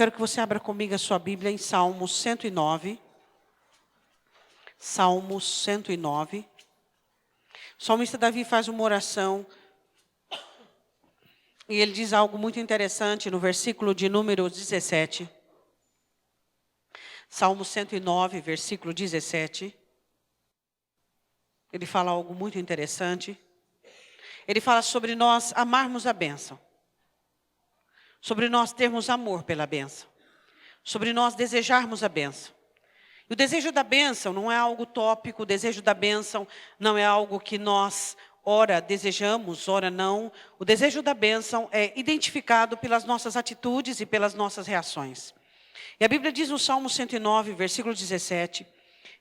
quero que você abra comigo a sua Bíblia em Salmos 109. Salmos 109. O salmista Davi faz uma oração e ele diz algo muito interessante no versículo de número 17. Salmo 109, versículo 17. Ele fala algo muito interessante. Ele fala sobre nós amarmos a bênção. Sobre nós termos amor pela bênção. Sobre nós desejarmos a bênção. E o desejo da bênção não é algo tópico, o desejo da bênção não é algo que nós, ora, desejamos, ora não. O desejo da bênção é identificado pelas nossas atitudes e pelas nossas reações. E a Bíblia diz no Salmo 109, versículo 17,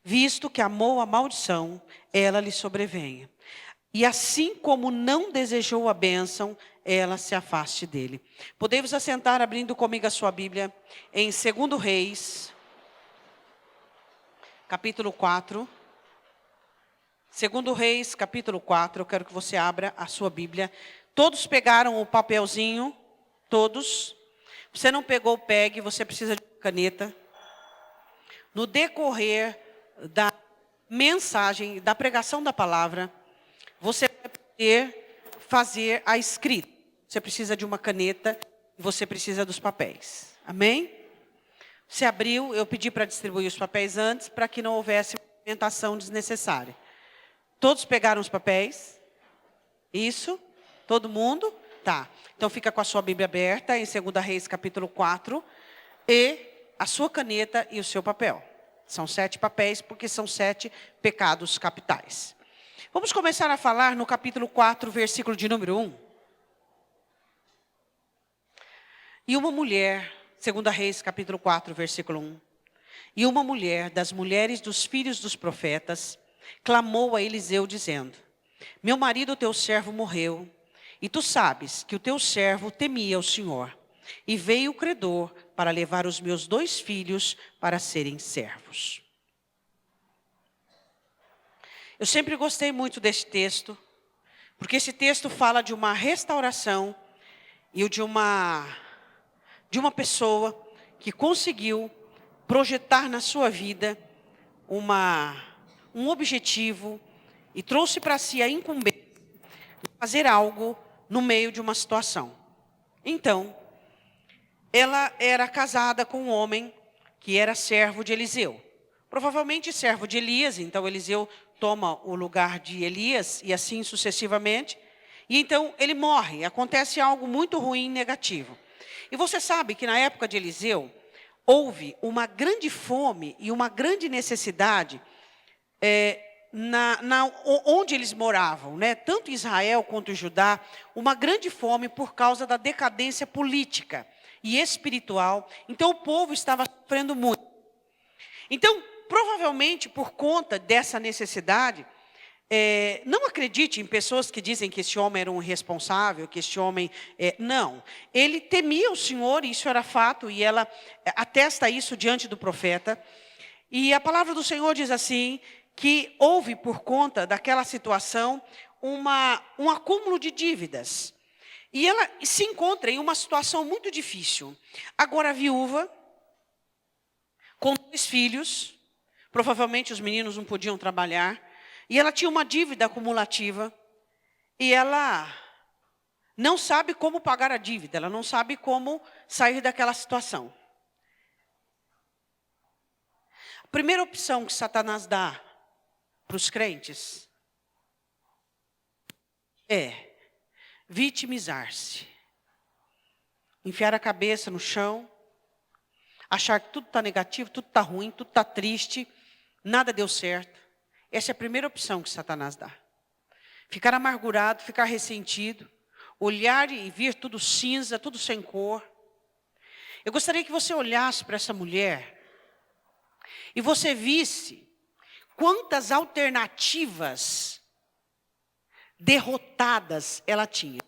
visto que amou a maldição, ela lhe sobrevenha. E assim como não desejou a bênção, ela se afaste dele. Podemos assentar abrindo comigo a sua Bíblia em 2 Reis, capítulo 4. 2 Reis, capítulo 4, eu quero que você abra a sua Bíblia. Todos pegaram o papelzinho, todos. Você não pegou, pegue, você precisa de caneta. No decorrer da mensagem, da pregação da palavra, você vai poder fazer a escrita. Você precisa de uma caneta e você precisa dos papéis. Amém? Você abriu, eu pedi para distribuir os papéis antes, para que não houvesse movimentação desnecessária. Todos pegaram os papéis? Isso? Todo mundo? Tá. Então fica com a sua Bíblia aberta em 2 Reis, capítulo 4, e a sua caneta e o seu papel. São 7 papéis, porque são 7 pecados capitais. Vamos começar a falar no capítulo 4, versículo de número 1. E uma mulher, 2 Reis, capítulo 4, versículo 1. E uma mulher das mulheres dos filhos dos profetas clamou a Eliseu, dizendo, meu marido, teu servo, morreu, e tu sabes que o teu servo temia o Senhor, e veio o credor para levar os meus 2 filhos para serem servos. Eu sempre gostei muito desse texto, porque esse texto fala de uma restauração e de uma pessoa que conseguiu projetar na sua vida um objetivo e trouxe para si a incumbência de fazer algo no meio de uma situação. Então, ela era casada com um homem que era servo de Eliseu. Provavelmente servo de Elias, então Eliseu toma o lugar de Elias e assim sucessivamente. E então ele morre, acontece algo muito ruim e negativo. E você sabe que na época de Eliseu, houve uma grande fome e uma grande necessidade onde eles moravam, né? Tanto Israel quanto Judá, uma grande fome por causa da decadência política e espiritual. Então o povo estava sofrendo muito. Então, provavelmente por conta dessa necessidade, não acredite em pessoas que dizem que esse homem era um irresponsável, que esse homem... não, ele temia o Senhor, isso era fato, e ela atesta isso diante do profeta. E a palavra do Senhor diz assim, que houve por conta daquela situação um acúmulo de dívidas. E ela se encontra em uma situação muito difícil. Agora viúva, com 2 filhos, provavelmente os meninos não podiam trabalhar, e ela tinha uma dívida acumulativa, e ela não sabe como pagar a dívida, ela não sabe como sair daquela situação. A primeira opção que Satanás dá para os crentes é vitimizar-se, enfiar a cabeça no chão, achar que tudo está negativo, tudo está ruim, tudo está triste, nada deu certo. Essa é a primeira opção que Satanás dá. Ficar amargurado, ficar ressentido, olhar e ver tudo cinza, tudo sem cor. Eu gostaria que você olhasse para essa mulher e você visse quantas alternativas derrotadas ela tinha.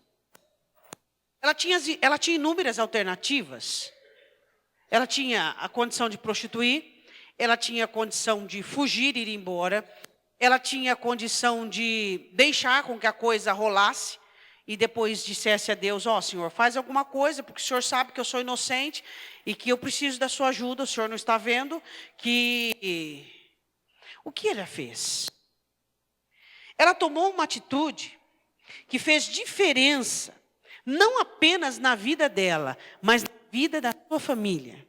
Ela tinha inúmeras alternativas. Ela tinha a condição de prostituir, ela tinha a condição de fugir, ir embora, ela tinha a condição de deixar com que a coisa rolasse e depois dissesse a Deus, Senhor, faz alguma coisa, porque o Senhor sabe que eu sou inocente e que eu preciso da sua ajuda, o Senhor não está vendo que... O que ela fez? Ela tomou uma atitude que fez diferença, não apenas na vida dela, mas na vida da sua família.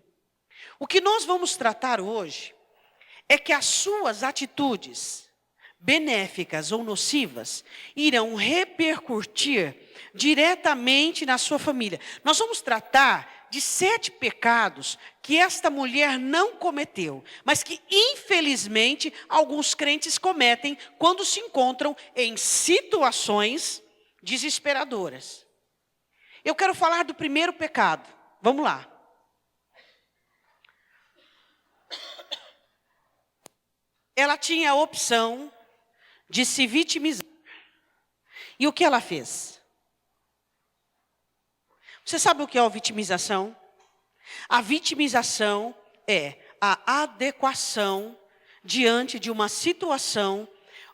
O que nós vamos tratar hoje é que as suas atitudes benéficas ou nocivas irão repercutir diretamente na sua família. Nós vamos tratar de 7 pecados que esta mulher não cometeu, mas que infelizmente alguns crentes cometem quando se encontram em situações desesperadoras. Eu quero falar do primeiro pecado. Vamos lá. Ela tinha a opção de se vitimizar. E o que ela fez? Você sabe o que é a vitimização? A vitimização é a adequação diante de uma situação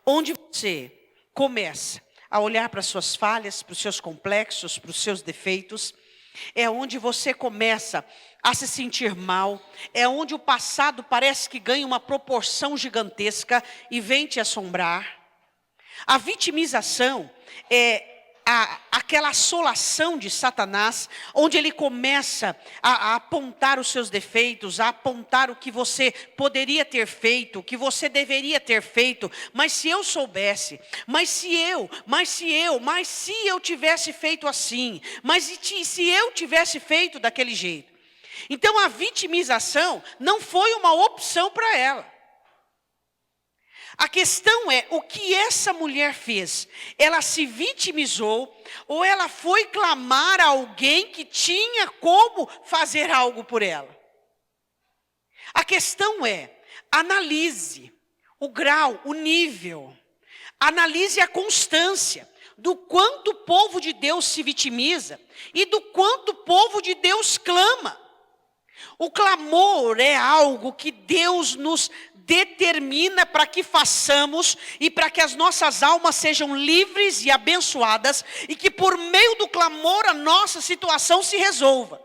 onde você começa a olhar para as suas falhas, para os seus complexos, para os seus defeitos. É onde você começa a se sentir mal. É onde o passado parece que ganha uma proporção gigantesca e vem te assombrar. A vitimização é aquela assolação de Satanás, onde ele começa a apontar os seus defeitos, a apontar o que você poderia ter feito, o que você deveria ter feito. Mas se eu soubesse, mas se eu tivesse feito assim, mas se eu tivesse feito daquele jeito. Então a vitimização não foi uma opção para ela. A questão é, o que essa mulher fez? Ela se vitimizou ou ela foi clamar a alguém que tinha como fazer algo por ela? A questão é, analise o grau, o nível, analise a constância do quanto o povo de Deus se vitimiza e do quanto o povo de Deus clama. O clamor é algo que Deus nos determina para que façamos e para que as nossas almas sejam livres e abençoadas e que por meio do clamor a nossa situação se resolva.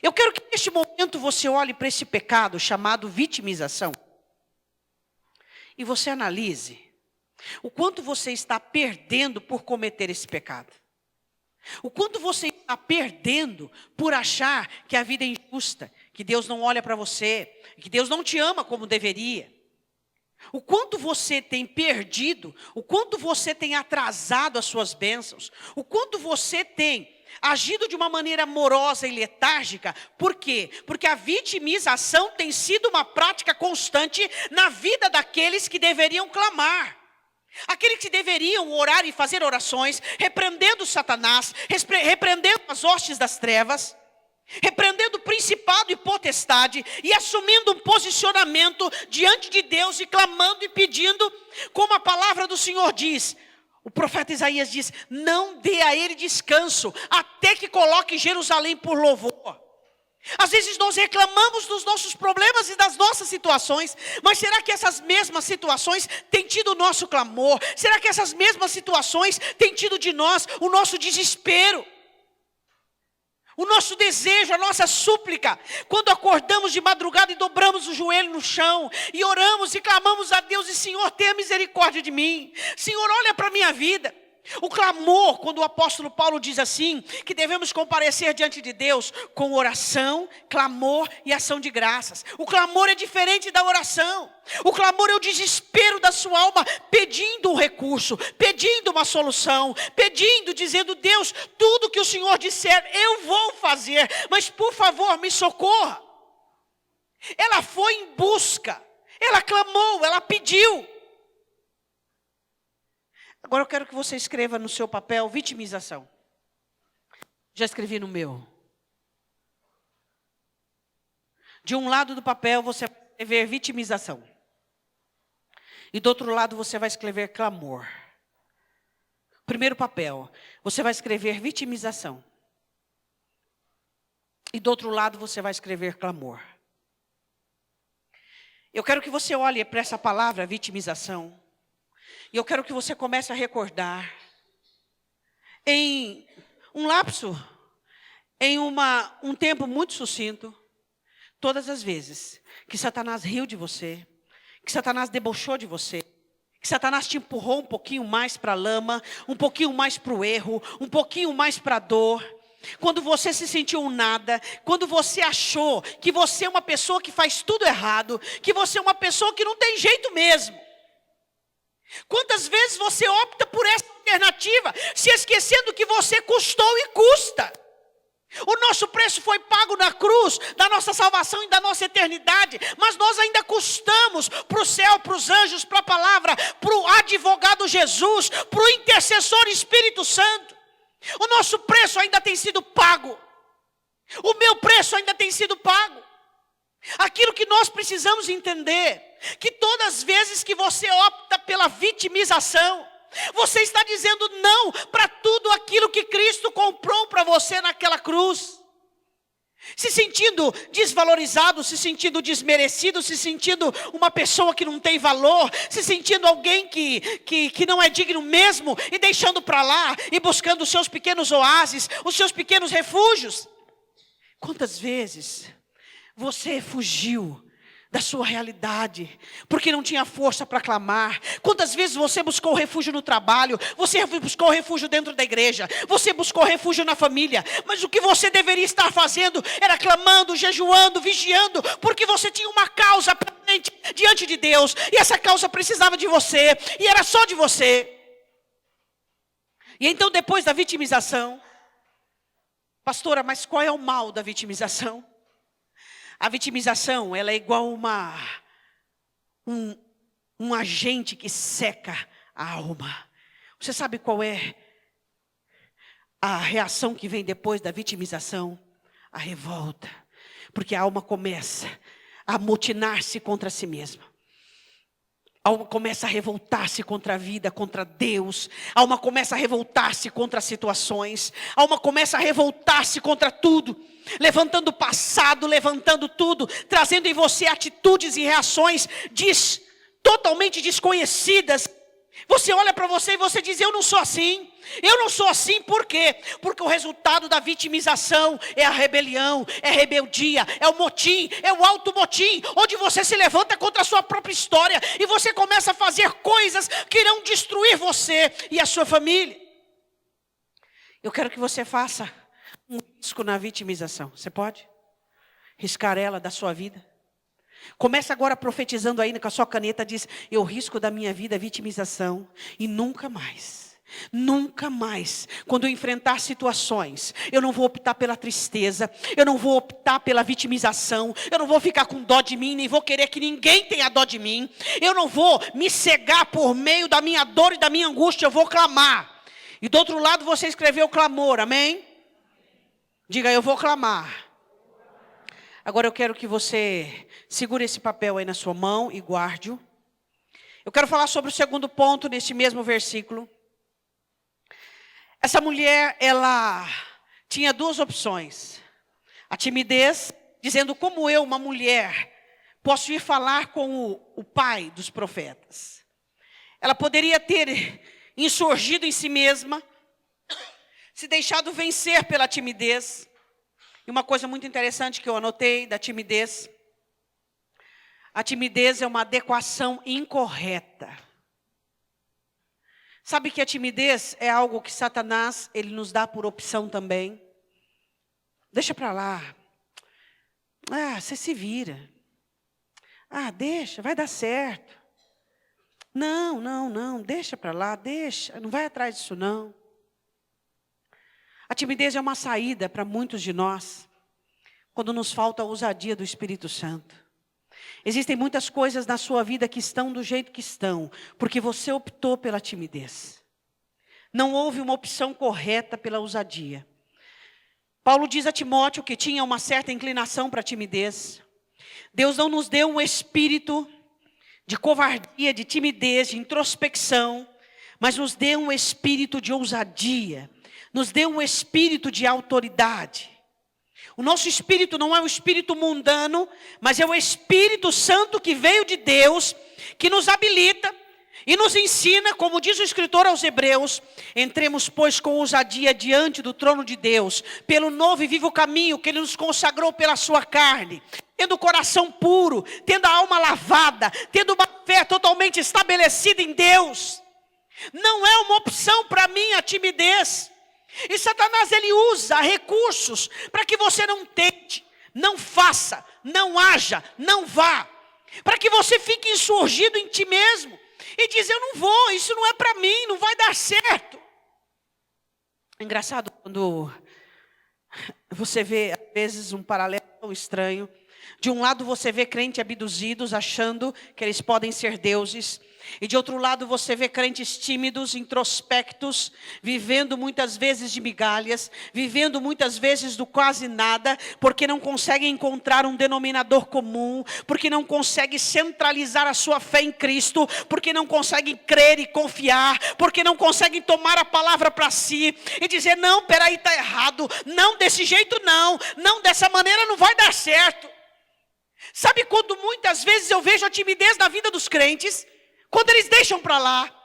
Eu quero que neste momento você olhe para esse pecado chamado vitimização e você analise o quanto você está perdendo por cometer esse pecado. O quanto você está perdendo por achar que a vida é injusta, que Deus não olha para você, que Deus não te ama como deveria. O quanto você tem perdido, o quanto você tem atrasado as suas bênçãos, o quanto você tem agido de uma maneira morosa e letárgica. Por quê? Porque a vitimização tem sido uma prática constante na vida daqueles que deveriam clamar. Aqueles que deveriam orar e fazer orações, repreendendo Satanás, repreendendo as hostes das trevas, repreendendo o principado e potestade e assumindo um posicionamento diante de Deus e clamando e pedindo, como a palavra do Senhor diz. O profeta Isaías diz, não dê a ele descanso, até que coloque Jerusalém por louvor. Às vezes nós reclamamos dos nossos problemas e das nossas situações, mas será que essas mesmas situações têm tido o nosso clamor? Será que essas mesmas situações têm tido de nós o nosso desespero? O nosso desejo, a nossa súplica, quando acordamos de madrugada e dobramos o joelho no chão, e oramos e clamamos a Deus, e Senhor, tenha misericórdia de mim. Senhor, olha para a minha vida. O clamor, quando o apóstolo Paulo diz assim, que devemos comparecer diante de Deus com oração, clamor e ação de graças. O clamor é diferente da oração. O clamor é o desespero da sua alma, pedindo um recurso, pedindo uma solução, pedindo, dizendo, Deus, tudo que o Senhor disser, eu vou fazer, mas por favor, me socorra. Ela foi em busca, ela clamou, ela pediu. Agora eu quero que você escreva no seu papel vitimização. Já escrevi no meu. De um lado do papel você vai escrever vitimização. E do outro lado você vai escrever clamor. Primeiro papel, você vai escrever vitimização. E do outro lado você vai escrever clamor. Eu quero que você olhe para essa palavra vitimização. E eu quero que você comece a recordar. em um lapso, em um tempo muito sucinto, todas as vezes que Satanás riu de você, que Satanás debochou de você, que Satanás te empurrou um pouquinho mais para a lama, um pouquinho mais para o erro, um pouquinho mais para a dor, quando você se sentiu um nada, quando você achou que você é uma pessoa que faz tudo errado, que você é uma pessoa que não tem jeito mesmo. Quantas vezes você opta por essa alternativa, se esquecendo que você custou e custa. O nosso preço foi pago na cruz, da nossa salvação e da nossa eternidade, mas nós ainda custamos para o céu, para os anjos, para a palavra, para o advogado Jesus, para o intercessor Espírito Santo. O nosso preço ainda tem sido pago, o meu preço ainda tem sido pago. Aquilo que nós precisamos entender, que todas as vezes que você opta pela vitimização, você está dizendo não para tudo aquilo que Cristo comprou para você naquela cruz. Se sentindo desvalorizado, se sentindo desmerecido, se sentindo uma pessoa que não tem valor, se sentindo alguém que não é digno mesmo, e deixando para lá, e buscando os seus pequenos oásis, os seus pequenos refúgios. Quantas vezes você fugiu da sua realidade, porque não tinha força para clamar? Quantas vezes você buscou refúgio no trabalho, você buscou refúgio dentro da igreja, você buscou refúgio na família, mas o que você deveria estar fazendo era clamando, jejuando, vigiando, porque você tinha uma causa pendente diante de Deus, e essa causa precisava de você, e era só de você. E então, depois da vitimização, pastora, mas qual é o mal da vitimização? A vitimização, ela é igual um agente que seca a alma. Você sabe qual é a reação que vem depois da vitimização? A revolta. Porque a alma começa a amotinar-se contra si mesma. A alma começa a revoltar-se contra a vida, contra Deus. A alma começa a revoltar-se contra as situações. A alma começa a revoltar-se contra tudo. Levantando o passado, levantando tudo, trazendo em você atitudes e reações totalmente desconhecidas. Você olha para você e você diz: eu não sou assim. Eu não sou assim, por quê? Porque o resultado da vitimização é a rebelião, é a rebeldia, é o motim, é o automotim, onde você se levanta contra a sua própria história e você começa a fazer coisas que irão destruir você e a sua família. Eu quero que você faça um risco na vitimização. Você pode riscar ela da sua vida? Começa agora profetizando aí com a sua caneta. Diz: eu risco da minha vida a vitimização, e nunca mais, quando eu enfrentar situações, eu não vou optar pela tristeza, eu não vou optar pela vitimização, eu não vou ficar com dó de mim, nem vou querer que ninguém tenha dó de mim, eu não vou me cegar por meio da minha dor e da minha angústia, eu vou clamar. E do outro lado você escreveu clamor, amém? Diga: eu vou clamar. Agora eu quero que você segure esse papel aí na sua mão e guarde-o. Eu quero falar sobre o segundo ponto neste mesmo versículo. Essa mulher, ela tinha duas opções. A timidez, dizendo: como eu, uma mulher, posso ir falar com o pai dos profetas? Ela poderia ter insurgido em si mesma, se deixado vencer pela timidez. E uma coisa muito interessante que eu anotei da timidez: a timidez é uma adequação incorreta. Sabe que a timidez é algo que Satanás, ele nos dá por opção também. Deixa para lá. Você se vira. Deixa, vai dar certo. Não, deixa para lá, deixa, não vai atrás disso não. A timidez é uma saída para muitos de nós, quando nos falta a ousadia do Espírito Santo. Existem muitas coisas na sua vida que estão do jeito que estão, porque você optou pela timidez. Não houve uma opção correta pela ousadia. Paulo diz a Timóteo que tinha uma certa inclinação para a timidez. Deus não nos deu um espírito de covardia, de timidez, de introspecção, mas nos deu um espírito de ousadia, nos deu um espírito de autoridade. O nosso espírito não é um espírito mundano, mas é o Espírito Santo que veio de Deus, que nos habilita, E nos ensina, como diz o escritor aos Hebreus, entremos, pois, com ousadia diante do trono de Deus, pelo novo e vivo caminho que Ele nos consagrou pela sua carne, tendo o coração puro, tendo a alma lavada, tendo uma fé totalmente estabelecida em Deus. Não é uma opção para mim a timidez. E Satanás, ele usa recursos para que você não tente, não faça, não haja, não vá. Para que você fique insurgido em ti mesmo. E diz, eu não vou, isso não é para mim, não vai dar certo. É engraçado quando você vê, às vezes, um paralelo tão estranho. De um lado você vê crentes abduzidos, achando que eles podem ser deuses. E de outro lado você vê crentes tímidos, introspectos, vivendo muitas vezes de migalhas, vivendo muitas vezes do quase nada, porque não conseguem encontrar um denominador comum, porque não conseguem centralizar a sua fé em Cristo, porque não conseguem crer e confiar, porque não conseguem tomar a palavra para si e dizer, não, peraí, está errado, não, desse jeito não, dessa maneira não vai dar certo. Sabe quando muitas vezes eu vejo a timidez na vida dos crentes? Quando eles deixam para lá.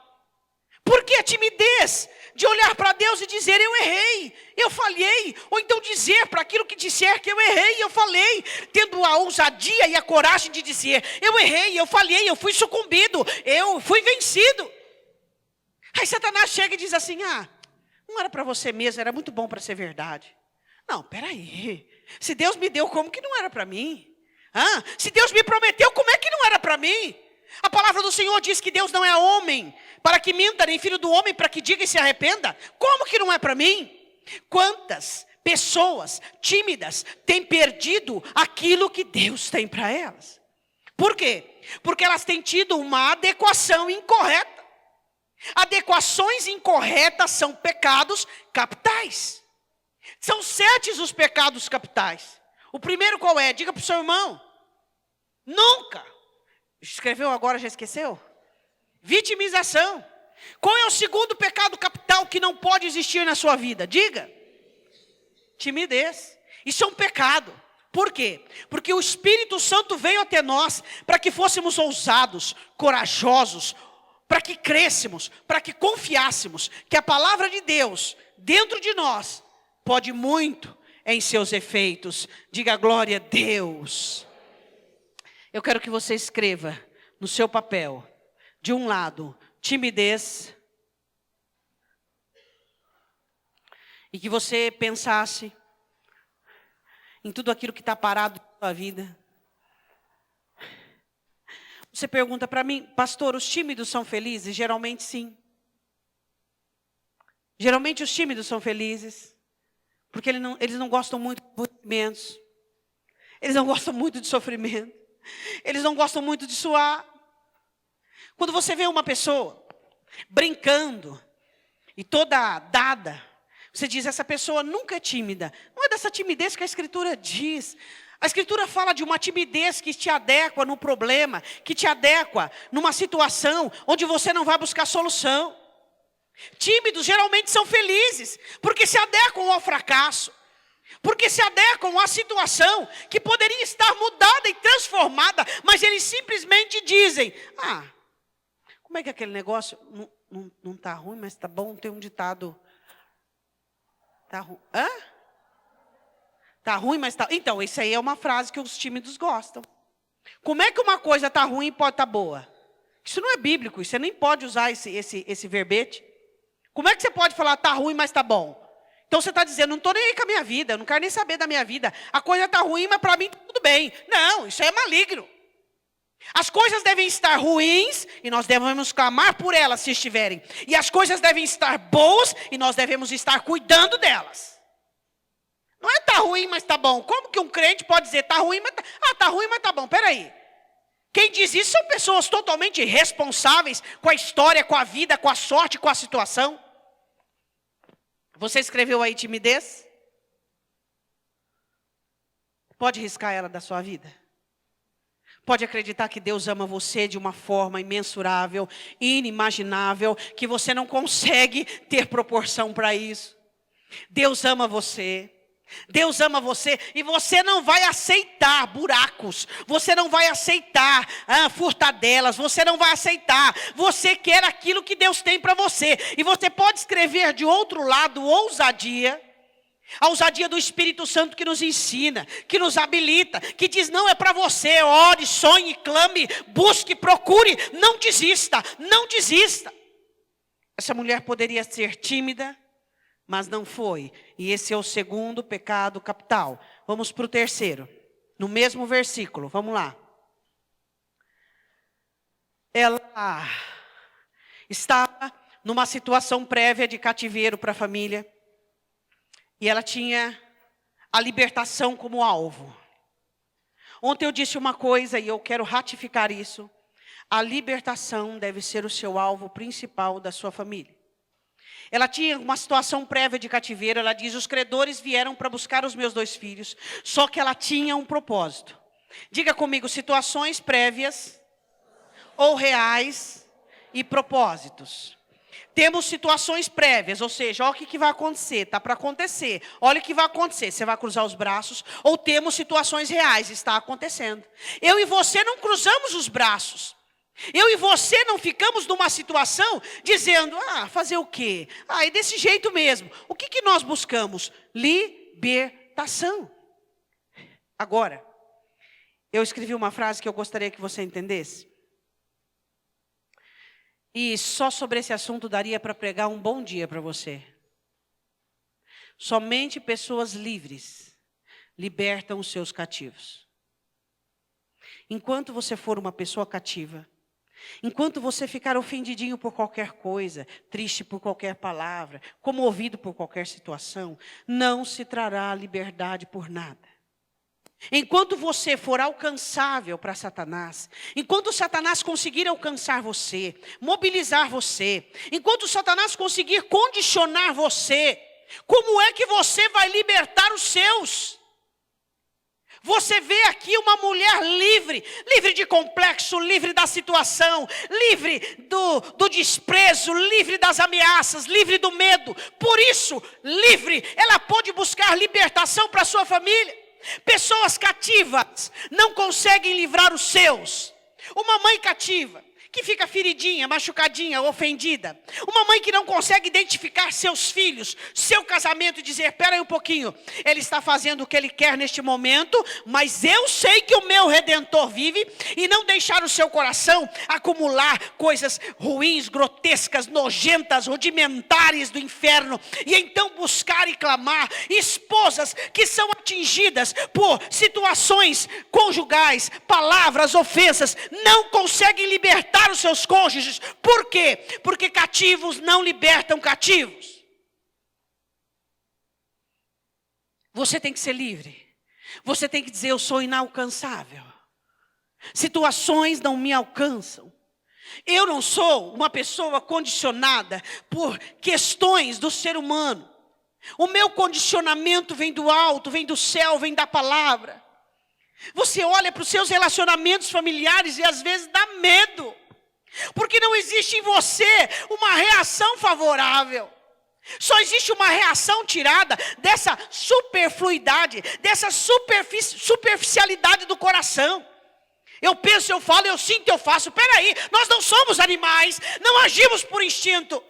Porque a timidez de olhar para Deus e dizer, eu errei, eu falhei. Ou então dizer para aquilo que disser que eu errei, eu falhei. Tendo a ousadia e a coragem de dizer, eu errei, eu falhei, eu fui sucumbido, eu fui vencido. Aí Satanás chega e diz assim, não era para você mesmo, era muito bom para ser verdade. Não, peraí, se Deus me deu, como que não era para mim? Se Deus me prometeu, como é que não era para mim? A palavra do Senhor diz que Deus não é homem para que minta, nem filho do homem para que diga e se arrependa. Como que não é para mim? Quantas pessoas tímidas têm perdido aquilo que Deus tem para elas? Por quê? Porque elas têm tido uma adequação incorreta. Adequações incorretas são pecados capitais. São 7 os pecados capitais. O primeiro qual é? Diga para o seu irmão. Nunca. Escreveu agora, já esqueceu? Vitimização. Qual é o segundo pecado capital que não pode existir na sua vida? Diga. Timidez. Isso é um pecado. Por quê? Porque o Espírito Santo veio até nós para que fôssemos ousados, corajosos, para que crescêssemos, para que confiássemos que a palavra de Deus dentro de nós pode muito em seus efeitos. Diga glória a Deus. Eu quero que você escreva no seu papel, de um lado, timidez, e que você pensasse em tudo aquilo que está parado na sua vida. Você pergunta para mim, pastor, os tímidos são felizes? Geralmente sim. Geralmente os tímidos são felizes, porque eles não gostam muito de movimentos, eles não gostam muito de sofrimento. Eles não gostam muito de suar. Quando você vê uma pessoa brincando e toda dada, você diz, essa pessoa nunca é tímida. Não é dessa timidez que a Escritura diz. A Escritura fala de uma timidez que te adequa no problema, que te adequa numa situação onde você não vai buscar solução. Tímidos geralmente são felizes, porque se adequam ao fracasso. Porque se adequam à situação que poderia estar mudada e transformada, mas eles simplesmente dizem, como é que aquele negócio não está ruim, mas está bom? Tem um ditado, está ruim, está ruim, mas está... Então, isso aí é uma frase que os tímidos gostam. Como é que uma coisa está ruim e pode estar boa? Isso não é bíblico, você nem pode usar esse verbete. Como é que você pode falar, está ruim, mas está bom? Então você está dizendo, não estou nem aí com a minha vida, eu não quero nem saber da minha vida. A coisa está ruim, mas para mim tudo bem. Não, isso é maligno. As coisas devem estar ruins e nós devemos clamar por elas se estiverem. E as coisas devem estar boas e nós devemos estar cuidando delas. Não é tá ruim, mas tá bom. Como que um crente pode dizer tá ruim, mas tá ruim, mas tá bom? Peraí. Quem diz isso são pessoas totalmente irresponsáveis com a história, com a vida, com a sorte, com a situação. Você escreveu aí timidez? Pode riscar ela da sua vida? Pode acreditar que Deus ama você de uma forma imensurável, inimaginável, que você não consegue ter proporção para isso. Deus ama você. Deus ama você e você não vai aceitar buracos, você não vai aceitar furtadelas, você não vai aceitar. Você quer aquilo que Deus tem para você. E você pode escrever de outro lado ousadia. A ousadia do Espírito Santo que nos ensina, que nos habilita, que diz: não é para você, ore, sonhe, clame, busque, procure, não desista, não desista. Essa mulher poderia ser tímida, mas não foi. E esse é o segundo pecado capital. Vamos para o terceiro, no mesmo versículo, vamos lá. Ela estava numa situação prévia de cativeiro para a família. E ela tinha a libertação como alvo. Ontem eu disse uma coisa e eu quero ratificar isso. A libertação deve ser o seu alvo principal da sua família. Ela tinha uma situação prévia de cativeiro. Ela diz: os credores vieram para buscar os meus 2 filhos. Só que ela tinha um propósito. Diga comigo: situações prévias ou reais e propósitos. Temos situações prévias, ou seja, olha o que vai acontecer, está para acontecer. Olha o que vai acontecer, você vai cruzar os braços. Ou temos situações reais, está acontecendo. Eu e você não cruzamos os braços. Eu e você não ficamos numa situação dizendo: fazer o quê? É desse jeito mesmo. O que nós buscamos? Libertação. Agora, eu escrevi uma frase que eu gostaria que você entendesse. E só sobre esse assunto daria para pregar um bom dia para você. Somente pessoas livres libertam os seus cativos. Enquanto você for uma pessoa cativa, enquanto você ficar ofendidinho por qualquer coisa, triste por qualquer palavra, comovido por qualquer situação, não se trará liberdade por nada. Enquanto você for alcançável para Satanás, enquanto Satanás conseguir alcançar você, mobilizar você, enquanto Satanás conseguir condicionar você, como é que você vai libertar os seus? Você vê aqui uma mulher livre, livre de complexo, livre da situação, livre do desprezo, livre das ameaças, livre do medo. Por isso, livre, ela pode buscar libertação para a sua família. Pessoas cativas não conseguem livrar os seus. Uma mãe cativa que fica feridinha, machucadinha, ofendida. Uma mãe que não consegue identificar seus filhos, seu casamento e dizer: espera aí um pouquinho, ele está fazendo o que ele quer neste momento, mas eu sei que o meu Redentor vive. E não deixar o seu coração acumular coisas ruins, grotescas, nojentas, rudimentares do inferno. E então buscar e clamar. Esposas que são atingidas por situações conjugais, palavras, ofensas, não conseguem libertar os seus cônjuges. Por quê? Porque cativos não libertam cativos. Você tem que ser livre. Você tem que dizer: eu sou inalcançável. Situações não me alcançam. Eu não sou uma pessoa condicionada por questões do ser humano. O meu condicionamento vem do alto, vem do céu, vem da palavra. Você olha para os seus relacionamentos familiares e às vezes dá medo. Porque não existe em você uma reação favorável. Só existe uma reação tirada dessa superfluidade, dessa superficialidade do coração. Eu penso, eu falo, eu sinto, eu faço. Peraí, nós não somos animais, não agimos por instinto.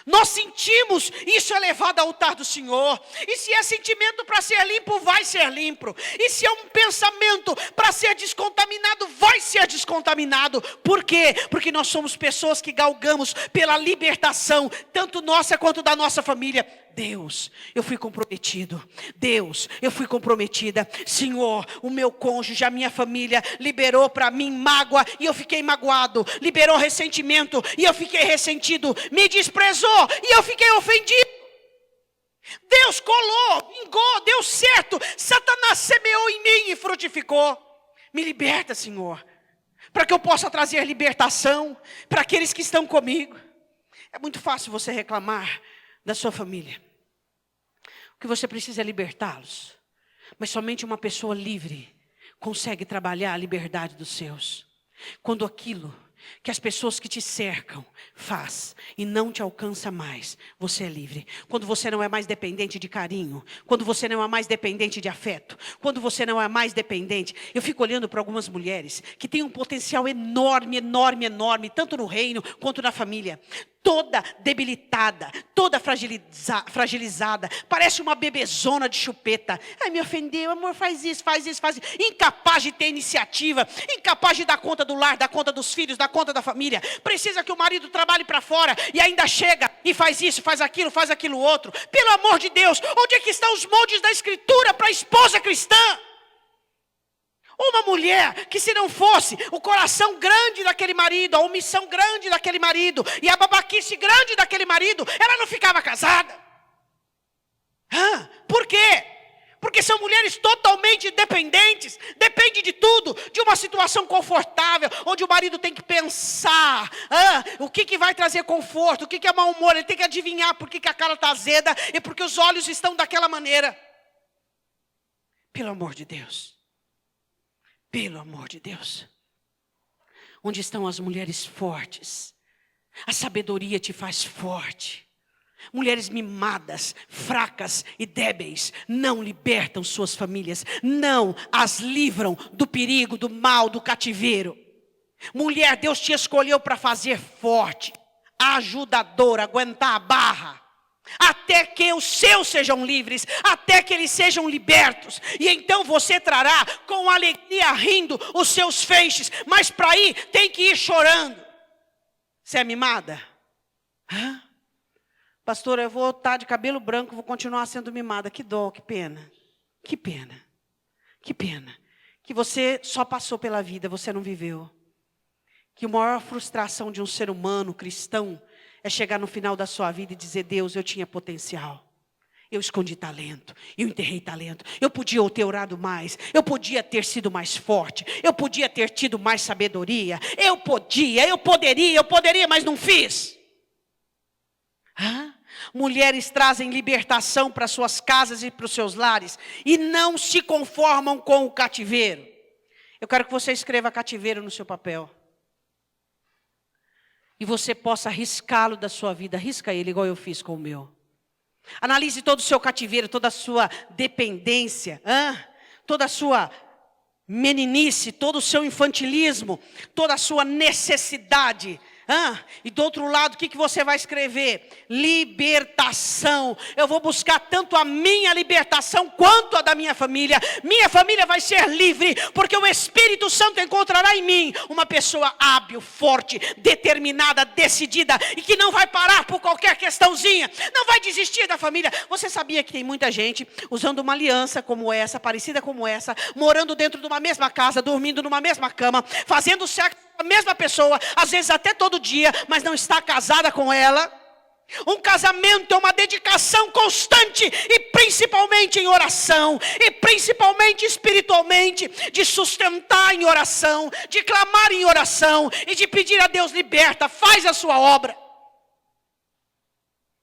Nós sentimos, isso é levado ao altar do Senhor. E se é sentimento para ser limpo, vai ser limpo. E se é um pensamento para ser descontaminado, vai ser descontaminado. Por quê? Porque nós somos pessoas que galgamos pela libertação, tanto nossa quanto da nossa família. Deus, eu fui comprometido. Deus, eu fui comprometida. Senhor, o meu cônjuge, a minha família liberou para mim mágoa e eu fiquei magoado. Liberou ressentimento e eu fiquei ressentido. Me desprezou e eu fiquei ofendido. Deus colou, vingou, deu certo. Satanás semeou em mim e frutificou. Me liberta, Senhor, para que eu possa trazer libertação para aqueles que estão comigo. É muito fácil você reclamar da sua família. O que você precisa é libertá-los. Mas somente uma pessoa livre consegue trabalhar a liberdade dos seus. Quando aquilo que as pessoas que te cercam faz e não te alcança mais, você é livre. Quando você não é mais dependente de carinho, quando você não é mais dependente de afeto, quando você não é mais dependente. Eu fico olhando para algumas mulheres que têm um potencial enorme, enorme, enorme, tanto no reino quanto na família. Toda debilitada, toda fragilizada, parece uma bebezona de chupeta. Ai, me ofendeu, amor, faz isso, faz isso, faz isso. Incapaz de ter iniciativa, incapaz de dar conta do lar, dar conta dos filhos, dar conta da família. Precisa que o marido trabalhe para fora e ainda chega e faz isso, faz aquilo outro. Pelo amor de Deus, onde é que estão os moldes da Escritura para a esposa cristã? Uma mulher que, se não fosse o coração grande daquele marido, a omissão grande daquele marido e a babaquice grande daquele marido, ela não ficava casada. Por quê? Porque são mulheres totalmente dependentes, depende de tudo, de uma situação confortável, onde o marido tem que pensar o que vai trazer conforto, o que é mau humor, ele tem que adivinhar por que a cara está azeda e porque os olhos estão daquela maneira. Pelo amor de Deus. Pelo amor de Deus. Onde estão as mulheres fortes? A sabedoria te faz forte. Mulheres mimadas, fracas e débeis não libertam suas famílias, não as livram do perigo, do mal, do cativeiro. Mulher, Deus te escolheu para fazer forte, ajudadora, aguentar a barra. Até que os seus sejam livres, até que eles sejam libertos. E então você trará com alegria rindo os seus feixes. Mas para ir tem que ir chorando. Você é mimada? Pastor, eu vou estar de cabelo branco, vou continuar sendo mimada. Que dó, que pena. Que pena. Que pena. Que você só passou pela vida, você não viveu. Que a maior frustração de um ser humano cristão é chegar no final da sua vida e dizer: Deus, eu tinha potencial. Eu escondi talento, eu enterrei talento. Eu podia ter orado mais, eu podia ter sido mais forte, eu podia ter tido mais sabedoria. Eu poderia, mas não fiz. Mulheres trazem libertação para suas casas e para os seus lares e não se conformam com o cativeiro. Eu quero que você escreva cativeiro no seu papel. E você possa riscá-lo da sua vida. Risca ele igual eu fiz com o meu. Analise todo o seu cativeiro, toda a sua dependência, toda a sua meninice, todo o seu infantilismo, toda a sua necessidade. E do outro lado, o que você vai escrever? Libertação. Eu vou buscar tanto a minha libertação quanto a da minha família. Minha família vai ser livre, porque o Espírito Santo encontrará em mim uma pessoa hábil, forte, determinada, decidida, e que não vai parar por qualquer questãozinha, não vai desistir da família. Você sabia que tem muita gente usando uma aliança como essa, parecida como essa, morando dentro de uma mesma casa, dormindo numa mesma cama, fazendo sexo a mesma pessoa, às vezes até todo dia, mas não está casada com ela? Um casamento é uma dedicação constante, e principalmente em oração, e principalmente espiritualmente, de sustentar em oração, de clamar em oração, e de pedir a Deus: liberta, faz a sua obra.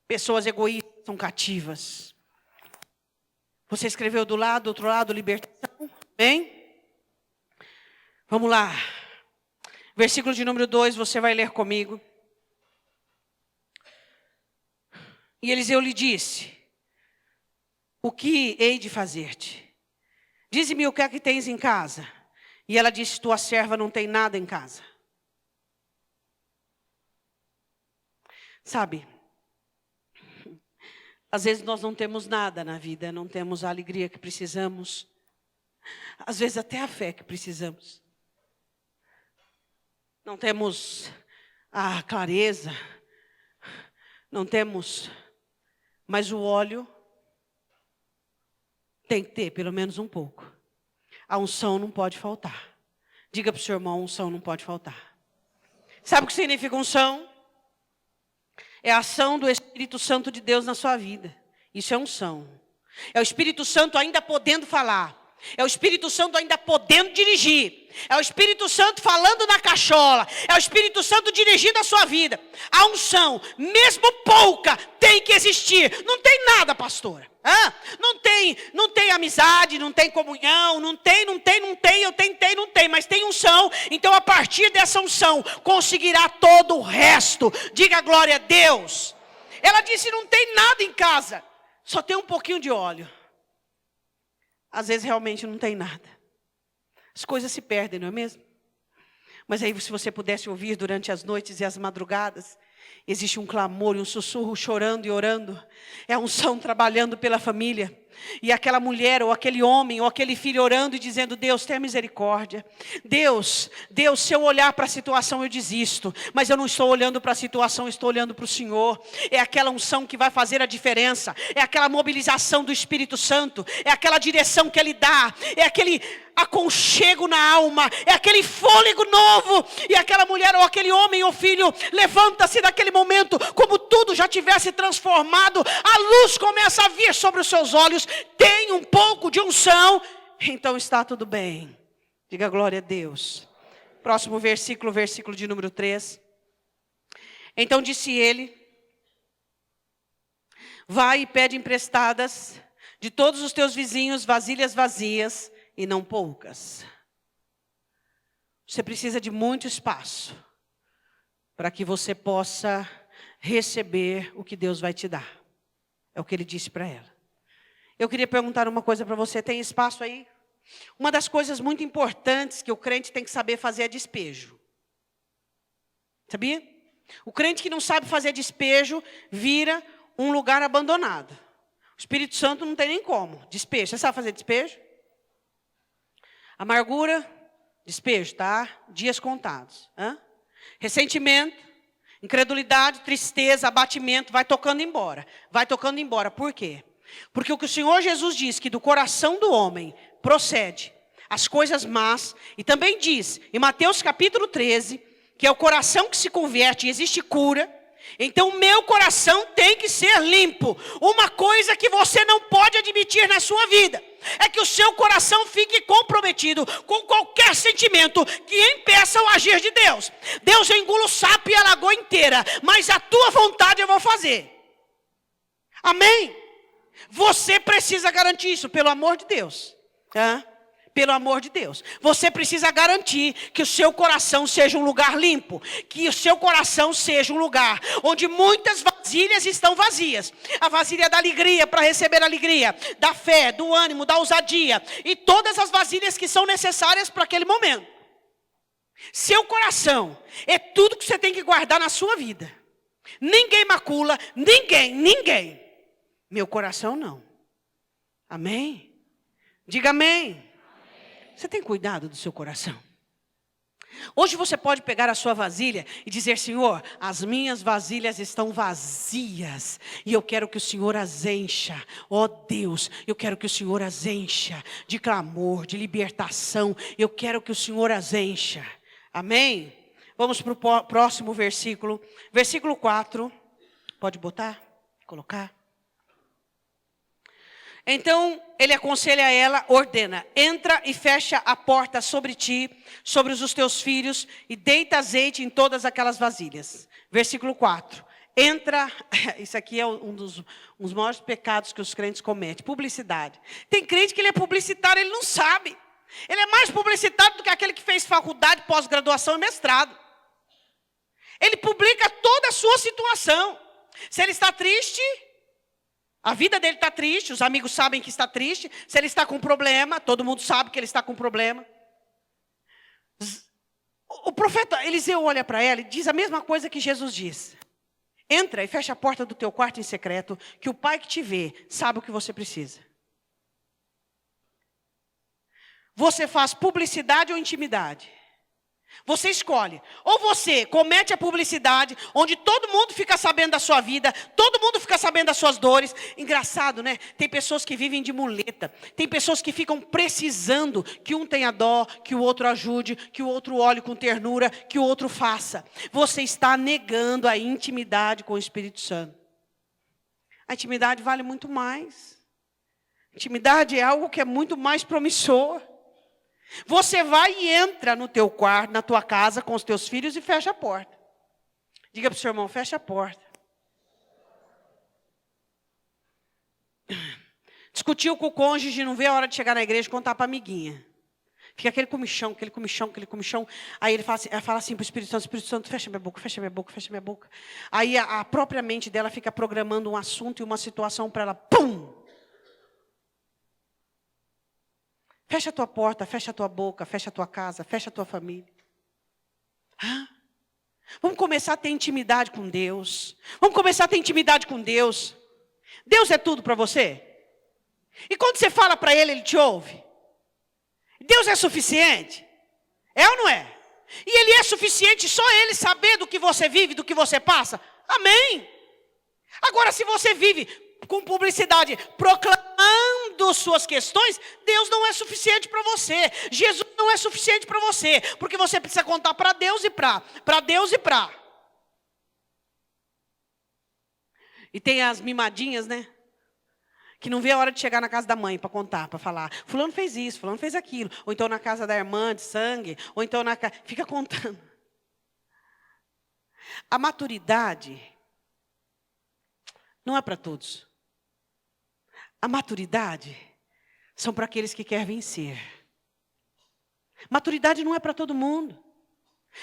Pessoas egoístas são cativas. Você escreveu do outro lado, libertação? Bem? Vamos lá. Versículo de número 2, você vai ler comigo. E Eliseu lhe disse: o que hei de fazer-te? Dize-me o que é que tens em casa. E ela disse: tua serva não tem nada em casa. Sabe, às vezes nós não temos nada na vida, não temos a alegria que precisamos, às vezes até a fé que precisamos. Não temos a clareza, não temos, mas o óleo tem que ter pelo menos um pouco. A unção não pode faltar. Diga para o seu irmão: a unção não pode faltar. Sabe o que significa unção? É a ação do Espírito Santo de Deus na sua vida. Isso é unção. É o Espírito Santo ainda podendo falar. É o Espírito Santo ainda podendo dirigir. É o Espírito Santo falando na cachola. É o Espírito Santo dirigindo a sua vida. A unção, mesmo pouca, tem que existir. Não tem nada, pastora. Não tem amizade, não tem comunhão, não tem, eu tentei, não tem, mas tem unção. Então a partir dessa unção, conseguirá todo o resto. Diga glória a Deus. Ela disse, não tem nada em casa, só tem um pouquinho de óleo. Às vezes realmente não tem nada. As coisas se perdem, não é mesmo? Mas aí se você pudesse ouvir durante as noites e as madrugadas, existe um clamor e um sussurro chorando e orando. É a unção trabalhando pela família. E aquela mulher, ou aquele homem, ou aquele filho orando e dizendo, Deus, tenha misericórdia. Deus, se eu olhar para a situação eu desisto. Mas eu não estou olhando para a situação, eu estou olhando para o Senhor. É aquela unção que vai fazer a diferença. É aquela mobilização do Espírito Santo. É aquela direção que Ele dá. É aquele aconchego na alma. É aquele fôlego novo. E aquela mulher, ou aquele homem, ou filho, levanta-se naquele momento, como tudo já tivesse transformado. A luz começa a vir sobre os seus olhos. Tem um pouco de unção, então está tudo bem. Diga glória a Deus. Próximo versículo, versículo de número 3. Então disse ele, vai e pede emprestadas de todos os teus vizinhos vasilhas vazias e não poucas. Você precisa de muito espaço para que você possa receber o que Deus vai te dar. É o que ele disse para ela. Eu queria perguntar uma coisa para você, tem espaço aí? Uma das coisas muito importantes que o crente tem que saber fazer é despejo. Sabia? O crente que não sabe fazer despejo, vira um lugar abandonado. O Espírito Santo não tem nem como. Despejo, você sabe fazer despejo? Amargura, despejo, tá? Dias contados. Ressentimento, incredulidade, tristeza, abatimento, vai tocando embora. Vai tocando embora, por quê? Porque o que o Senhor Jesus diz, que do coração do homem procede as coisas más, e também diz, em Mateus capítulo 13, que é o coração que se converte e existe cura. Então o meu coração tem que ser limpo. Uma coisa que você não pode admitir na sua vida, é que o seu coração fique comprometido com qualquer sentimento que impeça o agir de Deus. Deus engula o sapo e a lagoa inteira, mas a tua vontade eu vou fazer. Amém? Você precisa garantir isso, pelo amor de Deus. Pelo amor de Deus. Você precisa garantir que o seu coração seja um lugar limpo. Que o seu coração seja um lugar onde muitas vasilhas estão vazias. A vasilha da alegria, para receber a alegria. Da fé, do ânimo, da ousadia. E todas as vasilhas que são necessárias para aquele momento. Seu coração é tudo que você tem que guardar na sua vida. Ninguém macula, ninguém. Meu coração não. Amém? Diga amém. Você tem cuidado do seu coração? Hoje você pode pegar a sua vasilha e dizer, Senhor, as minhas vasilhas estão vazias. E eu quero que o Senhor as encha. Ó Deus, eu quero que o Senhor as encha de clamor, de libertação. Eu quero que o Senhor as encha. Amém? Vamos para o próximo versículo. Versículo 4. Pode botar? Colocar? Então, ele aconselha a ela, ordena, entra e fecha a porta sobre ti, sobre os teus filhos, e deita azeite em todas aquelas vasilhas. Versículo 4. Entra, isso aqui é um dos maiores pecados que os crentes cometem, publicidade. Tem crente que ele é publicitário, ele não sabe. Ele é mais publicitário do que aquele que fez faculdade, pós-graduação e mestrado. Ele publica toda a sua situação. Se ele está triste, a vida dele está triste, os amigos sabem que está triste. Se ele está com problema, todo mundo sabe que ele está com problema. O profeta Eliseu olha para ela e diz a mesma coisa que Jesus diz. Entra e fecha a porta do teu quarto em secreto, que o pai que te vê sabe o que você precisa. Você faz publicidade ou intimidade? Você escolhe. Ou você comete a publicidade, onde todo mundo fica sabendo da sua vida, todo mundo fica sabendo das suas dores. Engraçado, né? Tem pessoas que vivem de muleta. Tem pessoas que ficam precisando que um tenha dó, que o outro ajude, que o outro olhe com ternura, que o outro faça. Você está negando a intimidade com o Espírito Santo. A intimidade vale muito mais. Intimidade é algo que é muito mais promissor. Você vai e entra no teu quarto, na tua casa, com os teus filhos e fecha a porta. Diga para o seu irmão, fecha a porta. Discutiu com o cônjuge, não vê a hora de chegar na igreja e contar para a amiguinha. Fica aquele comichão, aquele comichão, aquele comichão. Aí ela fala assim para o Espírito Santo, fecha minha boca, fecha minha boca, fecha minha boca. Aí a própria mente dela fica programando um assunto e uma situação para ela. Pum! Fecha a tua porta, fecha a tua boca, fecha a tua casa, fecha a tua família. Vamos começar a ter intimidade com Deus. Vamos começar a ter intimidade com Deus. Deus é tudo para você? E quando você fala para Ele, Ele te ouve? Deus é suficiente? É ou não é? E Ele é suficiente só Ele saber do que você vive, do que você passa? Amém. Agora, se você vive com publicidade, proclamando suas questões, Deus não é suficiente para você. Jesus não é suficiente para você, porque você precisa contar para Deus e para Deus e para. E tem as mimadinhas, né? Que não vê a hora de chegar na casa da mãe para contar, para falar. Fulano fez isso, fulano fez aquilo. Ou então na casa da irmã de sangue. Ou então na casa... Fica contando. A maturidade não é para todos. A maturidade são para aqueles que querem vencer. Maturidade não é para todo mundo.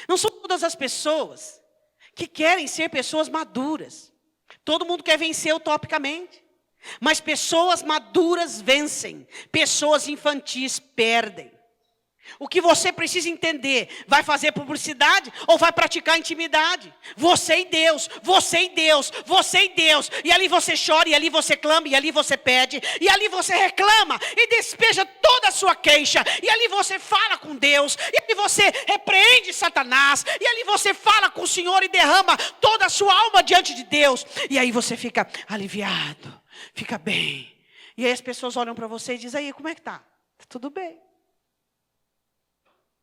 Não são todas as pessoas que querem ser pessoas maduras. Todo mundo quer vencer utopicamente. Mas pessoas maduras vencem. Pessoas infantis perdem. O que você precisa entender, vai fazer publicidade ou vai praticar intimidade? Você e Deus, você e Deus, você e Deus. E ali você chora, e ali você clama, e ali você pede, e ali você reclama e despeja toda a sua queixa. E ali você fala com Deus, e ali você repreende Satanás, e ali você fala com o Senhor e derrama toda a sua alma diante de Deus. E aí você fica aliviado, fica bem. E aí as pessoas olham para você e dizem, aí, como é que tá? Tá tudo bem.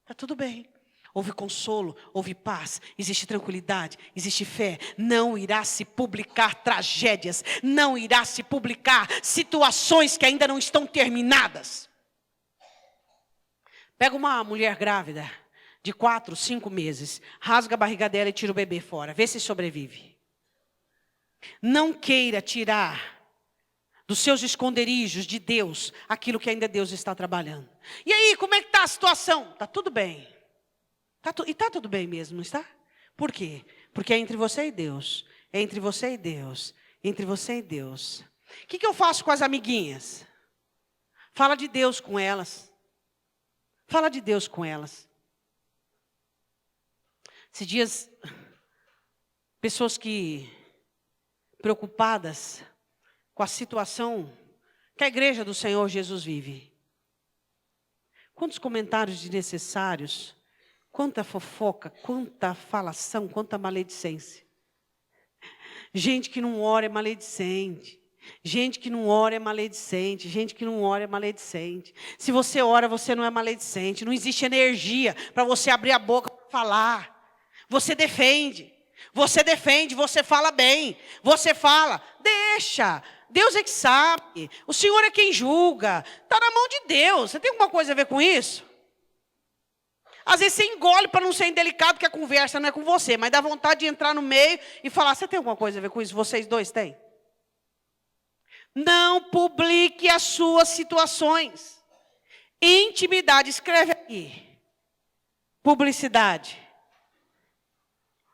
Está tudo bem. Houve consolo, houve paz, existe tranquilidade, existe fé. Não irá se publicar tragédias, não irá se publicar situações que ainda não estão terminadas. Pega uma mulher grávida de 4, 5 meses, rasga a barriga dela e tira o bebê fora, vê se sobrevive. Não queira tirar dos seus esconderijos de Deus, aquilo que ainda Deus está trabalhando. E aí, como é que está a situação? Está tudo bem. E está tudo bem mesmo, não está? Por quê? Porque é entre você e Deus. É entre você e Deus. Entre você e Deus. O que eu faço com as amiguinhas? Fala de Deus com elas. Fala de Deus com elas. Esses dias, pessoas que preocupadas com a situação que a igreja do Senhor Jesus vive. Quantos comentários desnecessários, quanta fofoca, quanta falação, quanta maledicência. Gente que não ora é maledicente. Gente que não ora é maledicente. Gente que não ora é maledicente. Se você ora, você não é maledicente. Não existe energia para você abrir a boca para falar. Você defende. Você defende, você fala bem. Você fala, deixa. Deus é que sabe, o Senhor é quem julga, está na mão de Deus. Você tem alguma coisa a ver com isso? Às vezes você engole para não ser indelicado, que a conversa não é com você, mas dá vontade de entrar no meio e falar, você tem alguma coisa a ver com isso? Vocês dois têm? Não publique as suas situações. Intimidade, escreve aqui. Publicidade.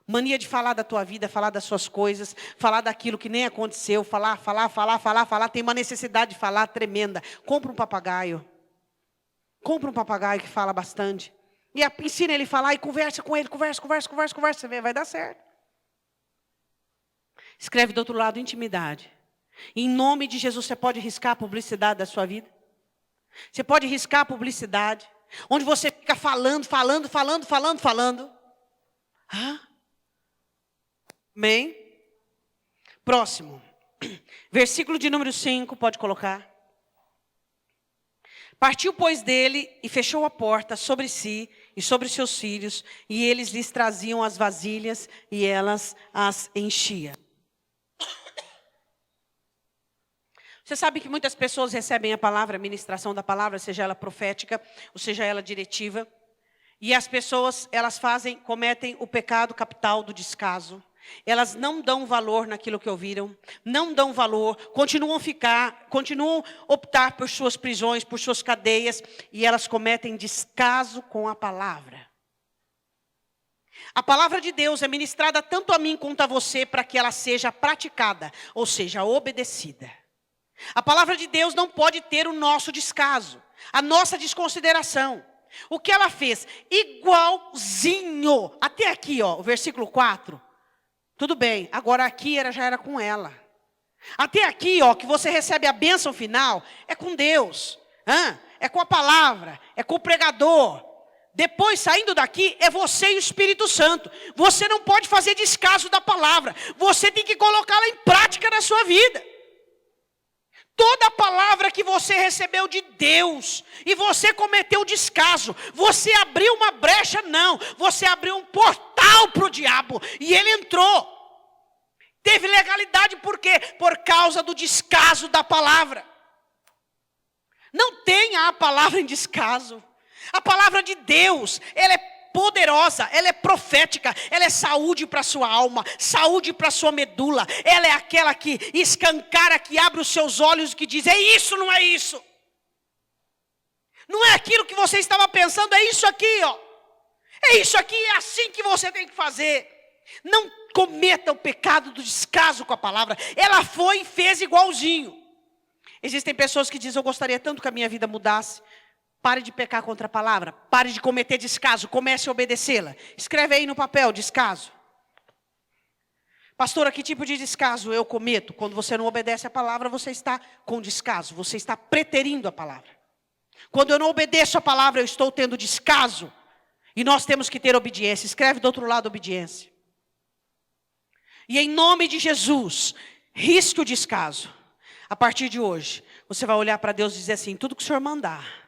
Mania de falar da tua vida, falar das suas coisas, falar daquilo que nem aconteceu, falar. Tem uma necessidade de falar tremenda. Compra um papagaio. Compra um papagaio que fala bastante. E ensina ele a falar e conversa com ele. Conversa. Você vê, vai dar certo. Escreve do outro lado, intimidade. Em nome de Jesus, você pode riscar a publicidade da sua vida. Você pode riscar a publicidade. Onde você fica falando. Amém? Próximo. Versículo de número 5, pode colocar. Partiu, pois, dele e fechou a porta sobre si e sobre seus filhos, e eles lhes traziam as vasilhas e elas as enchiam. Você sabe que muitas pessoas recebem a palavra, a ministração da palavra, seja ela profética, ou seja ela diretiva. E as pessoas, elas cometem o pecado capital do descaso. Elas não dão valor naquilo que ouviram, não dão valor, continuam optar por suas prisões, por suas cadeias, e elas cometem descaso com a palavra. A palavra de Deus é ministrada tanto a mim quanto a você para que ela seja praticada, ou seja, obedecida. A palavra de Deus não pode ter o nosso descaso, a nossa desconsideração. O que ela fez? Igualzinho. Até aqui, ó, o versículo 4. Tudo bem, agora aqui já era com ela. Até aqui, ó, que você recebe a bênção final, é com Deus. É com a palavra, é com o pregador. Depois, saindo daqui, é você e o Espírito Santo. Você não pode fazer descaso da palavra. Você tem que colocá-la em prática na sua vida. Toda a palavra que você recebeu de Deus, e você cometeu descaso, você abriu uma brecha, não. Você abriu um portal para o diabo, e ele entrou. Teve legalidade por quê? Por causa do descaso da palavra. Não tenha a palavra em descaso. A palavra de Deus, ela é poderosa, ela é profética, ela é saúde para a sua alma, saúde para a sua medula. Ela é aquela que escancara, que abre os seus olhos e que diz, é isso, não é isso. Não é aquilo que você estava pensando, é isso aqui, ó. É isso aqui, é assim que você tem que fazer. Não cometa o pecado do descaso com a palavra. Ela foi e fez igualzinho. Existem pessoas que dizem, eu gostaria tanto que a minha vida mudasse. Pare de pecar contra a palavra. Pare de cometer descaso. Comece a obedecê-la. Escreve aí no papel, descaso. Pastora, que tipo de descaso eu cometo? Quando você não obedece a palavra, você está com descaso. Você está preterindo a palavra. Quando eu não obedeço a palavra, eu estou tendo descaso. E nós temos que ter obediência. Escreve do outro lado, obediência. E em nome de Jesus, risque o descaso. A partir de hoje, você vai olhar para Deus e dizer assim, tudo que o Senhor mandar.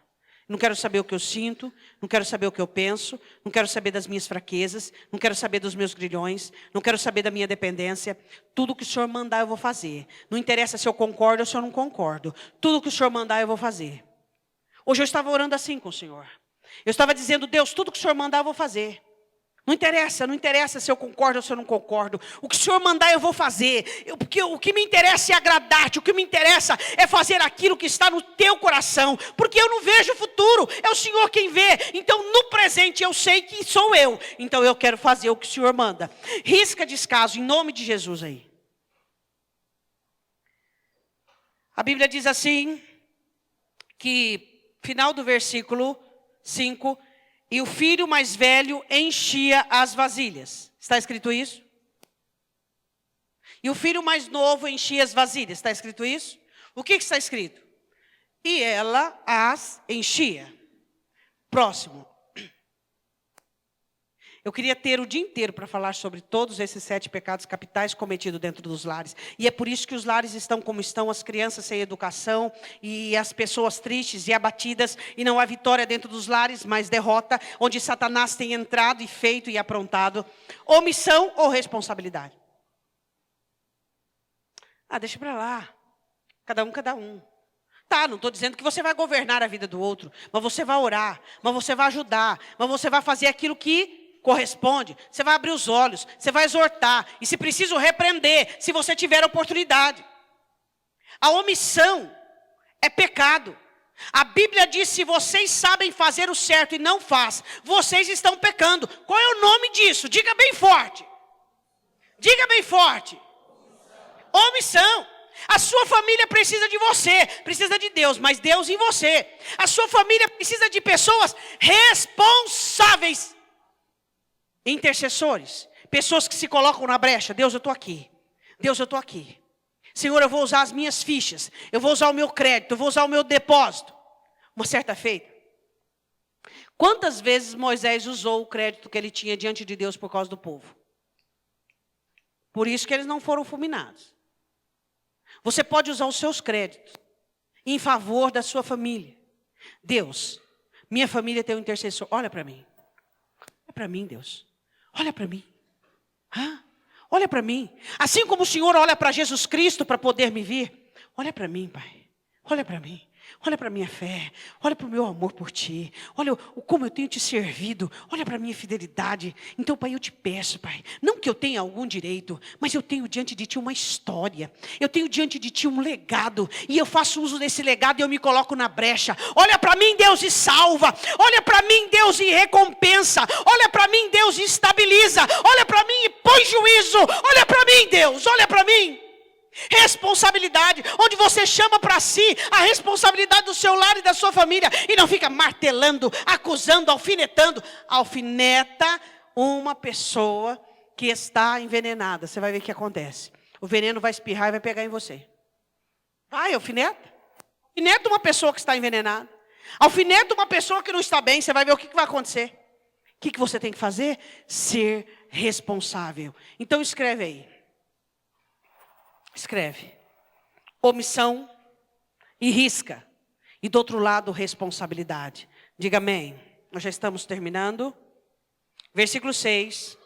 Não quero saber o que eu sinto, não quero saber o que eu penso, não quero saber das minhas fraquezas, não quero saber dos meus grilhões, não quero saber da minha dependência. Tudo que o Senhor mandar eu vou fazer. Não interessa se eu concordo ou se eu não concordo. Tudo que o Senhor mandar eu vou fazer. Hoje eu estava orando assim com o Senhor. Eu estava dizendo, Deus, tudo que o Senhor mandar eu vou fazer. Não interessa se eu concordo ou se eu não concordo. O que o Senhor mandar eu vou fazer. Porque o que me interessa é agradar-te. O que me interessa é fazer aquilo que está no teu coração. Porque eu não vejo o futuro. É o Senhor quem vê. Então no presente eu sei que sou eu. Então eu quero fazer o que o Senhor manda. Risca descaso em nome de Jesus aí. A Bíblia diz assim. Que final do versículo 5. E o filho mais velho enchia as vasilhas. Está escrito isso? E o filho mais novo enchia as vasilhas. Está escrito isso? O que está escrito? E ela as enchia. Próximo. Eu queria ter o dia inteiro para falar sobre todos esses 7 pecados capitais cometidos dentro dos lares. E é por isso que os lares estão como estão, as crianças sem educação, e as pessoas tristes e abatidas, e não há vitória dentro dos lares, mas derrota, onde Satanás tem entrado e feito e aprontado. Omissão ou responsabilidade? Deixa para lá. Cada um. Tá, não estou dizendo que você vai governar a vida do outro, mas você vai orar, mas você vai ajudar, mas você vai fazer aquilo que corresponde. Você vai abrir os olhos, você vai exortar, e se preciso repreender, se você tiver oportunidade. A omissão é pecado. A Bíblia diz, se vocês sabem fazer o certo e não faz, vocês estão pecando. Qual é o nome disso? Diga bem forte. Diga bem forte. Omissão. A sua família precisa de você, precisa de Deus, mas Deus em você. A sua família precisa de pessoas responsáveis. Intercessores, pessoas que se colocam na brecha. Deus, eu estou aqui. Deus, eu estou aqui. Senhor, eu vou usar as minhas fichas. Eu vou usar o meu crédito. Eu vou usar o meu depósito. Uma certa feita. Quantas vezes Moisés usou o crédito que ele tinha diante de Deus por causa do povo? Por isso que eles não foram fulminados. Você pode usar os seus créditos em favor da sua família. Deus, minha família tem um intercessor. Olha para mim. Olha para mim, Deus. Olha para mim. Olha para mim. Assim como o Senhor olha para Jesus Cristo para poder me vir, olha para mim, Pai. Olha para mim. Olha para a minha fé, olha para o meu amor por Ti, olha como eu tenho Te servido, olha para a minha fidelidade. Então, Pai, eu Te peço, Pai, não que eu tenha algum direito, mas eu tenho diante de Ti uma história, eu tenho diante de Ti um legado, e eu faço uso desse legado e eu me coloco na brecha. Olha para mim, Deus, e salva, olha para mim, Deus, e recompensa, olha para mim, Deus, e estabiliza, olha para mim e põe juízo, olha para mim, Deus, olha para mim. Responsabilidade, onde você chama para si a responsabilidade do seu lar e da sua família, e não fica martelando, acusando, alfinetando. Alfineta uma pessoa que está envenenada, você vai ver o que acontece. O veneno vai espirrar e vai pegar em você. Vai, alfineta. Alfineta uma pessoa que está envenenada. Alfineta uma pessoa que não está bem, você vai ver o que vai acontecer. O que você tem que fazer? Ser responsável. Então escreve aí. Escreve, omissão e risca. E do outro lado, responsabilidade. Diga amém. Nós já estamos terminando. Versículo 6.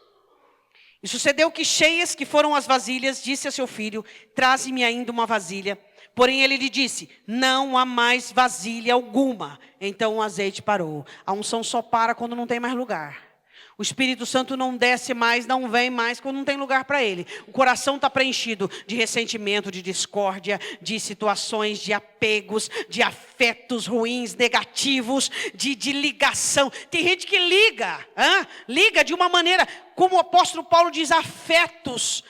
E sucedeu que cheias que foram as vasilhas, disse a seu filho, traze-me ainda uma vasilha. Porém ele lhe disse, não há mais vasilha alguma. Então o azeite parou. A unção só para quando não tem mais lugar. O Espírito Santo não desce mais, não vem mais, quando não tem lugar para ele. O coração está preenchido de ressentimento, de discórdia, de situações, de apegos, de afetos ruins, negativos, de ligação. Tem gente que liga, liga de uma maneira, como o apóstolo Paulo diz, afetos,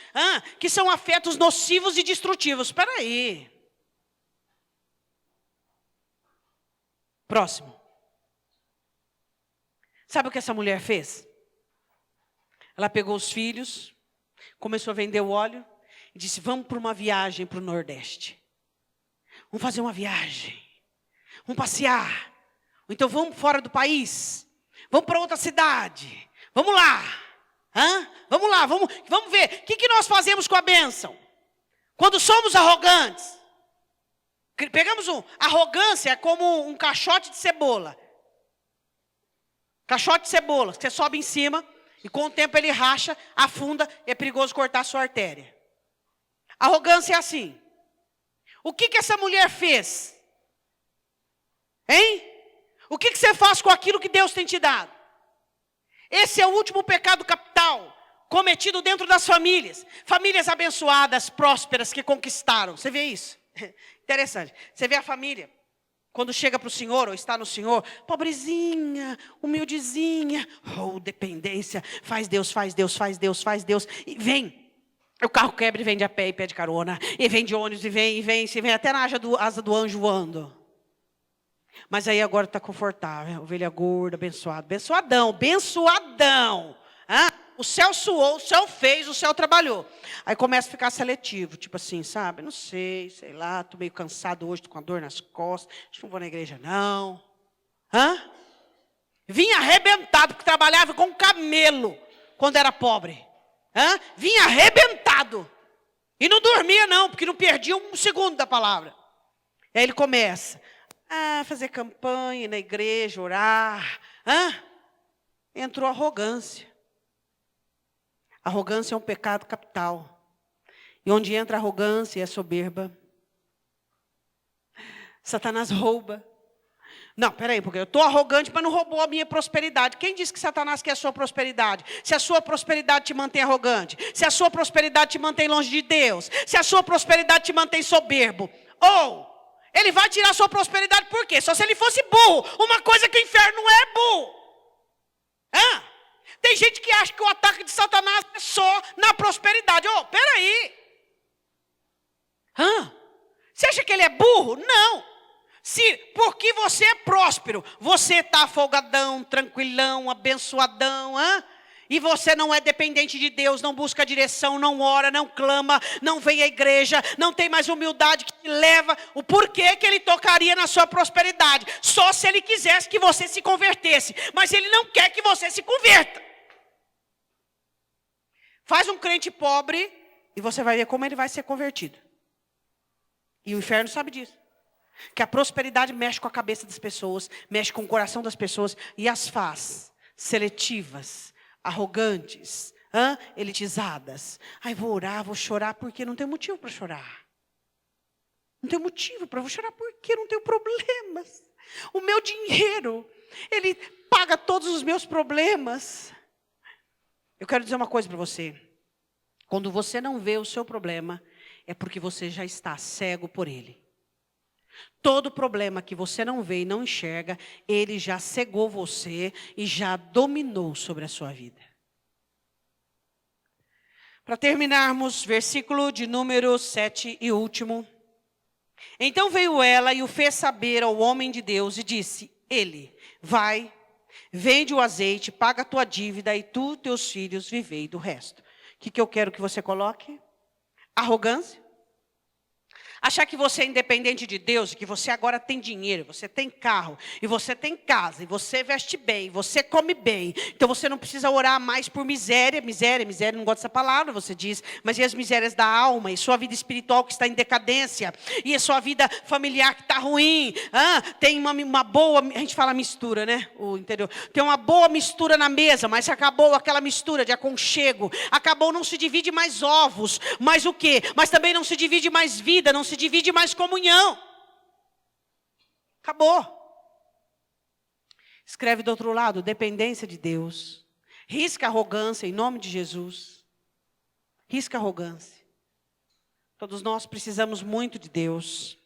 que são afetos nocivos e destrutivos. Espera aí. Próximo. Sabe o que essa mulher fez? Ela pegou os filhos, começou a vender o óleo e disse, vamos para uma viagem para o Nordeste. Vamos fazer uma viagem. Vamos passear. Ou então vamos fora do país. Vamos para outra cidade. Vamos lá. Vamos lá, vamos ver. O que nós fazemos com a bênção? Quando somos arrogantes. Pegamos arrogância é como um caixote de cebola. Caixote de cebola, você sobe em cima. E com o tempo ele racha, afunda, e é perigoso cortar a sua artéria. Arrogância é assim. O que essa mulher fez? Hein? O que você faz com aquilo que Deus tem te dado? Esse é o último pecado capital, cometido dentro das famílias. Famílias abençoadas, prósperas, que conquistaram. Você vê isso? Interessante. Você vê a família. Quando chega para o Senhor, ou está no Senhor, pobrezinha, humildezinha, dependência, faz Deus, faz Deus, faz Deus, faz Deus, e vem. O carro quebra e vem de a pé e pede carona, e vem de ônibus, e vem até na asa do anjo voando. Mas aí agora está confortável, ovelha gorda, abençoado, abençoadão. O céu suou, o céu fez, o céu trabalhou. Aí começa a ficar seletivo, tipo assim, sabe? Não sei lá, estou meio cansado hoje, estou com a dor nas costas, acho que não vou na igreja não. Vinha arrebentado, porque trabalhava com camelo quando era pobre. Vinha arrebentado. E não dormia não, porque não perdia um segundo da palavra. Aí ele começa a fazer campanha na igreja, orar. Entrou arrogância. Arrogância é um pecado capital. E onde entra a arrogância e a soberba, Satanás rouba. Não, peraí, porque eu estou arrogante, mas não roubou a minha prosperidade. Quem disse que Satanás quer a sua prosperidade? Se a sua prosperidade te mantém arrogante, se a sua prosperidade te mantém longe de Deus, se a sua prosperidade te mantém soberbo, ou ele vai tirar a sua prosperidade por quê? Só se ele fosse burro. Uma coisa que o inferno não é burro. Tem gente que acha que o ataque de Satanás é só na prosperidade. Peraí. Você acha que ele é burro? Não. Porque você é próspero, você está folgadão, tranquilão, abençoadão, e você não é dependente de Deus, não busca direção, não ora, não clama, não vem à igreja, não tem mais humildade que te leva, o porquê que ele tocaria na sua prosperidade? Só se ele quisesse que você se convertesse, mas ele não quer que você se converta. Faz um crente pobre e você vai ver como ele vai ser convertido. E o inferno sabe disso. Que a prosperidade mexe com a cabeça das pessoas, mexe com o coração das pessoas e as faz seletivas, arrogantes, elitizadas. Vou orar, vou chorar porque não tem motivo para chorar. Não tenho motivo para eu chorar porque eu não tenho problemas. O meu dinheiro, ele paga todos os meus problemas. Eu quero dizer uma coisa para você. Quando você não vê o seu problema, é porque você já está cego por ele. Todo problema que você não vê e não enxerga, ele já cegou você e já dominou sobre a sua vida. Para terminarmos, versículo de número 7 e último. Então veio ela e o fez saber ao homem de Deus e disse, ele, vai, vende o azeite, paga a tua dívida e tu, teus filhos, vivei do resto. O que eu quero que você coloque? Arrogância. Achar que você é independente de Deus, e que você agora tem dinheiro, você tem carro, e você tem casa, e você veste bem, você come bem. Então você não precisa orar mais por miséria, não gosto dessa palavra, você diz. Mas e as misérias da alma, e sua vida espiritual que está em decadência, e a sua vida familiar que está ruim. Tem uma boa, a gente fala mistura, né? O interior. Tem uma boa mistura na mesa, mas acabou aquela mistura de aconchego. Acabou, não se divide mais ovos, mas o quê? Mas também não se divide mais vida, não se divide mais comunhão. Acabou. Escreve do outro lado, dependência de Deus. Risca a arrogância em nome de Jesus. Risca a arrogância. Todos nós precisamos muito de Deus.